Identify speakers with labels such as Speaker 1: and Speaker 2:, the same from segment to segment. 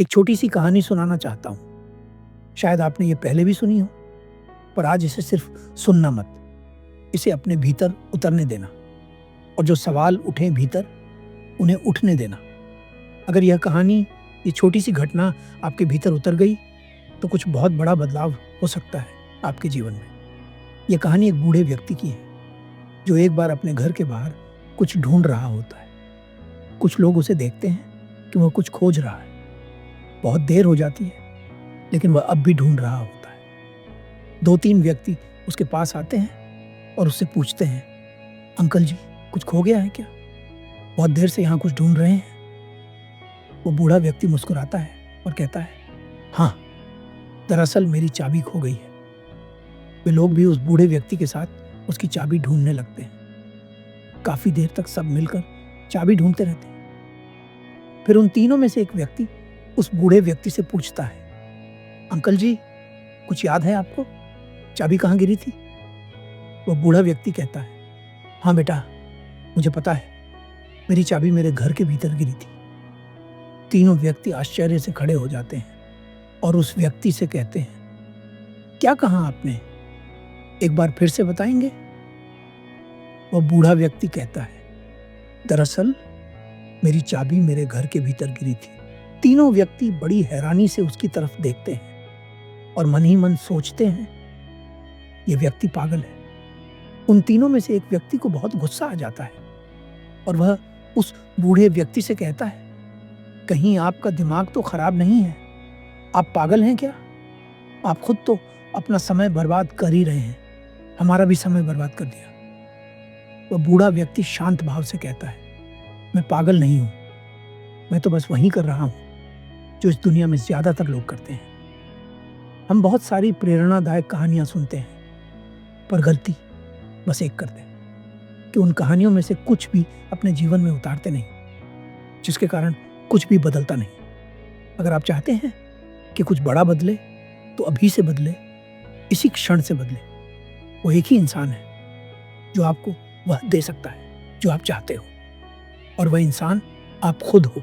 Speaker 1: एक छोटी सी कहानी सुनाना चाहता हूँ। शायद आपने ये पहले भी सुनी हो, पर आज इसे सिर्फ सुनना मत, इसे अपने भीतर उतरने देना और जो सवाल उठे भीतर उन्हें उठने देना। अगर यह कहानी, ये छोटी सी घटना आपके भीतर उतर गई तो कुछ बहुत बड़ा बदलाव हो सकता है आपके जीवन में। यह कहानी एक बूढ़े व्यक्ति की है जो एक बार अपने घर के बाहर कुछ ढूंढ रहा होता है। कुछ लोग उसे देखते हैं कि वह कुछ खोज रहा है। बहुत देर हो जाती है लेकिन वह अब भी ढूंढ रहा होता है। 2-3 व्यक्ति उसके पास आते हैं और उससे पूछते हैं, अंकल जी, कुछ खो गया है क्या? बहुत देर से यहाँ कुछ ढूंढ रहे हैं। वो बूढ़ा व्यक्ति मुस्कुराता है और कहता है, हाँ, दरअसल मेरी चाबी खो गई है। वे लोग भी उस बूढ़े व्यक्ति के साथ उसकी चाबी ढूंढने लगते हैं। काफी देर तक सब मिलकर चाबी ढूंढते रहते हैं। फिर उन तीनों में से एक व्यक्ति उस बूढ़े व्यक्ति से पूछता है, अंकल जी, कुछ याद है आपको? चाबी कहाँ गिरी थी? वह बूढ़ा व्यक्ति कहता है, हाँ बेटा, मुझे पता है, मेरी चाबी मेरे घर के भीतर गिरी थी। तीनों व्यक्ति आश्चर्य से खड़े हो जाते हैं और उस व्यक्ति से कहते हैं, क्या कहा आपने? एक बार फिर से बताएंगे? वह बूढ़ा व्यक्ति कहता है, दरअसल मेरी चाबी मेरे घर के भीतर गिरी थी। तीनों व्यक्ति बड़ी हैरानी से उसकी तरफ देखते हैं और मन ही मन सोचते हैं, यह व्यक्ति पागल है। उन तीनों में से एक व्यक्ति को बहुत गुस्सा आ जाता है और वह उस बूढ़े व्यक्ति से कहता है, कहीं आपका दिमाग तो खराब नहीं है? आप पागल हैं क्या? आप खुद तो अपना समय बर्बाद कर ही रहे हैं, हमारा भी समय बर्बाद कर दिया। वह बूढ़ा व्यक्ति शांत भाव से कहता है, मैं पागल नहीं हूं, मैं तो बस वही कर रहा हूं जो इस दुनिया में ज्यादातर लोग करते हैं। हम बहुत सारी प्रेरणादायक कहानियां सुनते हैं, पर गलती बस एक करते हैं कि उन कहानियों में से कुछ भी अपने जीवन में उतारते नहीं, जिसके कारण कुछ भी बदलता नहीं। अगर आप चाहते हैं कि कुछ बड़ा बदले तो अभी से बदले, इसी क्षण से बदले। वो एक ही इंसान है जो आपको वह दे सकता है जो आप चाहते हो, और वह इंसान आप खुद हो।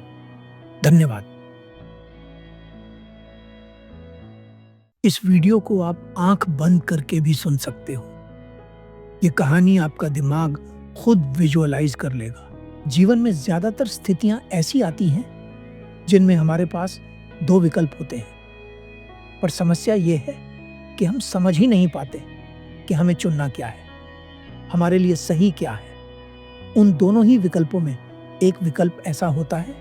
Speaker 1: धन्यवाद। इस वीडियो को आप आंख बंद करके भी सुन सकते हो। ये कहानी आपका दिमाग खुद विजुअलाइज कर लेगा। जीवन में ज्यादातर स्थितियां ऐसी आती हैं जिनमें हमारे पास 2 विकल्प होते हैं, पर समस्या ये है कि हम समझ ही नहीं पाते कि हमें चुनना क्या है, हमारे लिए सही क्या है। उन दोनों ही विकल्पों में एक विकल्प ऐसा होता है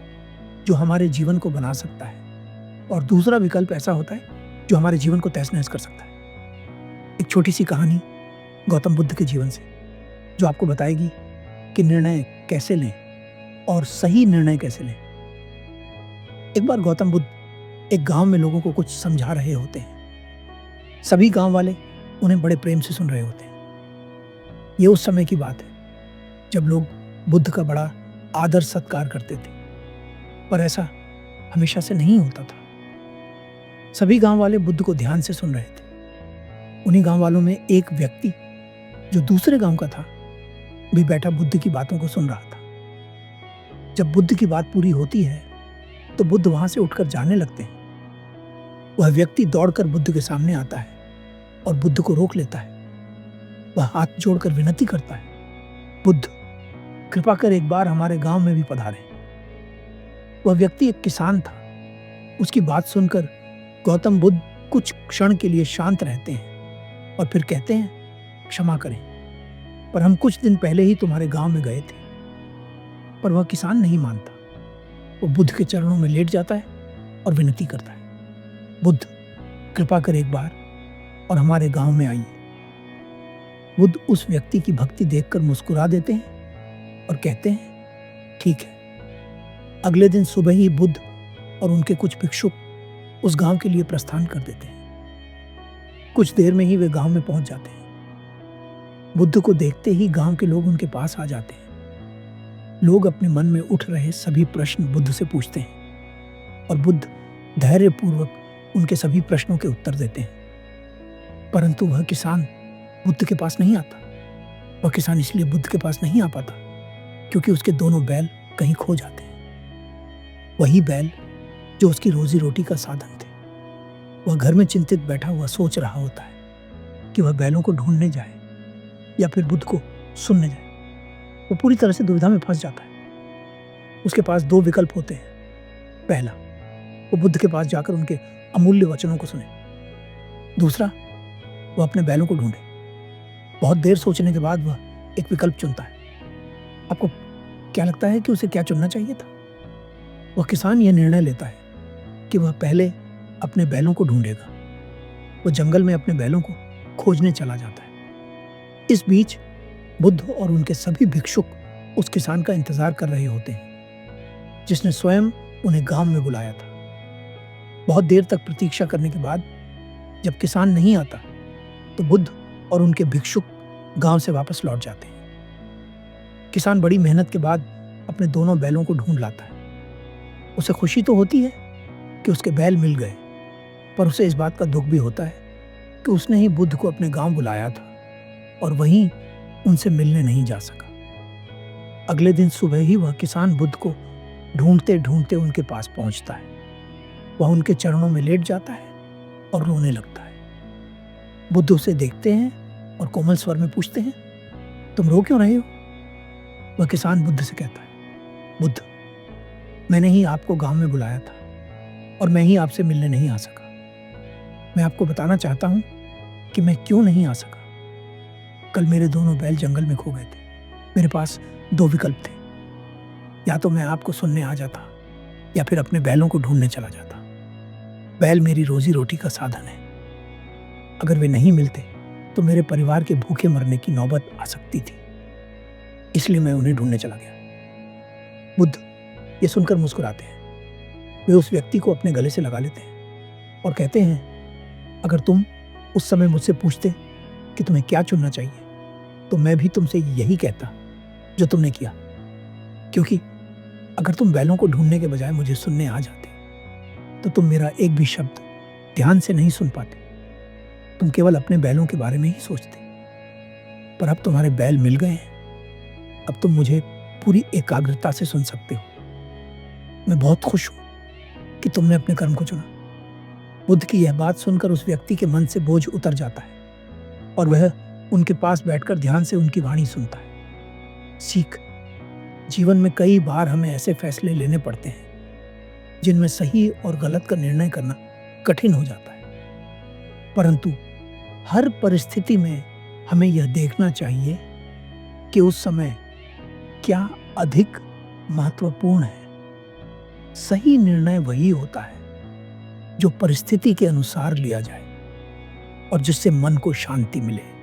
Speaker 1: जो हमारे जीवन को बना सकता है, और दूसरा विकल्प ऐसा होता है जो हमारे जीवन को तहस-नहस कर सकता है। एक छोटी सी कहानी गौतम बुद्ध के जीवन से, जो आपको बताएगी कि निर्णय कैसे लें और सही निर्णय कैसे लें। एक बार गौतम बुद्ध एक गांव में लोगों को कुछ समझा रहे होते हैं। सभी गांव वाले उन्हें बड़े प्रेम से सुन रहे होते हैं। ये उस समय की बात है जब लोग बुद्ध का बड़ा आदर सत्कार करते थे, पर ऐसा हमेशा से नहीं होता था। सभी गांव वाले बुद्ध को ध्यान से सुन रहे थे। उन्हीं गांव वालों में एक व्यक्ति जो दूसरे गांव का था भी बैठा बुद्ध की बातों को सुन रहा था। जब बुद्ध की बात पूरी होती है तो बुद्ध वहां से उठकर जाने लगते हैं। वह व्यक्ति दौड़कर बुद्ध के सामने आता है और बुद्ध को रोक लेता है। वह हाथ जोड़कर विनती करता है, बुद्ध, कृपा कर एक बार हमारे गांव में भी पधारें। वह व्यक्ति एक किसान था। उसकी बात सुनकर गौतम बुद्ध कुछ क्षण के लिए शांत रहते हैं और फिर कहते हैं, क्षमा करें, पर हम कुछ दिन पहले ही तुम्हारे गांव में गए थे। पर वह किसान नहीं मानता। वो बुद्ध के चरणों में लेट जाता है और विनती करता है, बुद्ध, कृपा कर एक बार और हमारे गांव में आइए। बुद्ध उस व्यक्ति की भक्ति देखकर मुस्कुरा देते हैं और कहते हैं, ठीक है। अगले दिन सुबह ही बुद्ध और उनके कुछ भिक्षुक उस गांव के लिए प्रस्थान कर देते हैं। कुछ देर में ही वे गांव में पहुंच जाते हैं। बुद्ध को देखते ही गांव के लोग उनके पास आ जाते हैं। लोग अपने मन में उठ रहे सभी प्रश्न बुद्ध से पूछते हैं और बुद्ध धैर्यपूर्वक उनके सभी प्रश्नों के उत्तर देते हैं। परंतु वह किसान बुद्ध के पास नहीं आता। वह किसान इसलिए बुद्ध के पास नहीं आ पाता क्योंकि उसके दोनों बैल कहीं खो जाते हैं। वही बैल जो उसकी रोजी रोटी का साधन थे। वह घर में चिंतित बैठा हुआ सोच रहा होता है कि वह बैलों को ढूंढने जाए या फिर बुद्ध को सुनने जाए। वो पूरी तरह से दुविधा में फंस जाता है। उसके पास दो विकल्प होते हैं। पहला, वो बुद्ध के पास जाकर उनके अमूल्य वचनों को सुने। दूसरा, वह अपने बैलों को ढूंढे। बहुत देर सोचने के बाद वह एक विकल्प चुनता है। आपको क्या लगता है कि उसे क्या चुनना चाहिए था? वह किसान यह निर्णय लेता है कि वह पहले अपने बैलों को ढूंढेगा। वह जंगल में अपने बैलों को खोजने चला जाता है। इस बीच बुद्ध और उनके सभी भिक्षुक उस किसान का इंतजार कर रहे होते हैं, जिसने स्वयं उन्हें गांव में बुलाया था। बहुत देर तक प्रतीक्षा करने के बाद जब किसान नहीं आता, तो बुद्ध और उनके भिक्षुक गांव से वापस लौट जाते हैं। किसान बड़ी मेहनत के बाद अपने दोनों बैलों को ढूंढ लाता है। उसे खुशी तो होती है कि उसके बैल मिल गए, पर उसे इस बात का दुख भी होता है कि उसने ही बुद्ध को अपने गांव बुलाया था और वहीं उनसे मिलने नहीं जा सका। अगले दिन सुबह ही वह किसान बुद्ध को ढूंढते ढूंढते उनके पास पहुंचता है। वह उनके चरणों में लेट जाता है और रोने लगता है। बुद्ध उसे देखते हैं और कोमल स्वर में पूछते हैं, तुम रो क्यों रहे हो? वह किसान बुद्ध से कहता है, बुद्ध, मैंने ही आपको गांव में बुलाया था और मैं ही आपसे मिलने नहीं आ सका। मैं आपको बताना चाहता हूं कि मैं क्यों नहीं आ सका। कल मेरे दोनों बैल जंगल में खो गए थे। मेरे पास दो विकल्प थे, या तो मैं आपको सुनने आ जाता या फिर अपने बैलों को ढूंढने चला जाता। बैल मेरी रोजी रोटी का साधन है। अगर वे नहीं मिलते तो मेरे परिवार के भूखे मरने की नौबत आ सकती थी, इसलिए मैं उन्हें ढूंढने चला गया। बुद्ध ये सुनकर मुस्कुराते हैं। वे उस व्यक्ति को अपने गले से लगा लेते हैं और कहते हैं, अगर तुम उस समय मुझसे पूछते कि तुम्हें क्या चुनना चाहिए, तो मैं भी तुमसे यही कहता जो तुमने किया। क्योंकि अगर तुम बैलों को ढूंढने के बजाय मुझे सुनने आ जाते, तो तुम मेरा एक भी शब्द ध्यान से नहीं सुन पाते। तुम केवल अपने बैलों के बारे में ही सोचते। पर अब तुम्हारे बैल मिल गए हैं। अब तुम मुझे पूरी एकाग्रता से सुन सकते हो। मैं बहुत खुश हूं कि तुमने अपने कर्म को चुना। बुद्ध की यह बात सुनकर उस व्यक्ति के मन से बोझ उतर जाता है और वह उनके पास बैठकर ध्यान से उनकी वाणी सुनता है। सीख, जीवन में कई बार हमें ऐसे फैसले लेने पड़ते हैं जिनमें सही और गलत का निर्णय करना कठिन हो जाता है, परंतु हर परिस्थिति में हमें यह देखना चाहिए कि उस समय क्या अधिक महत्वपूर्ण है। सही निर्णय वही होता है जो परिस्थिति के अनुसार लिया जाए और जिससे मन को शांति मिले।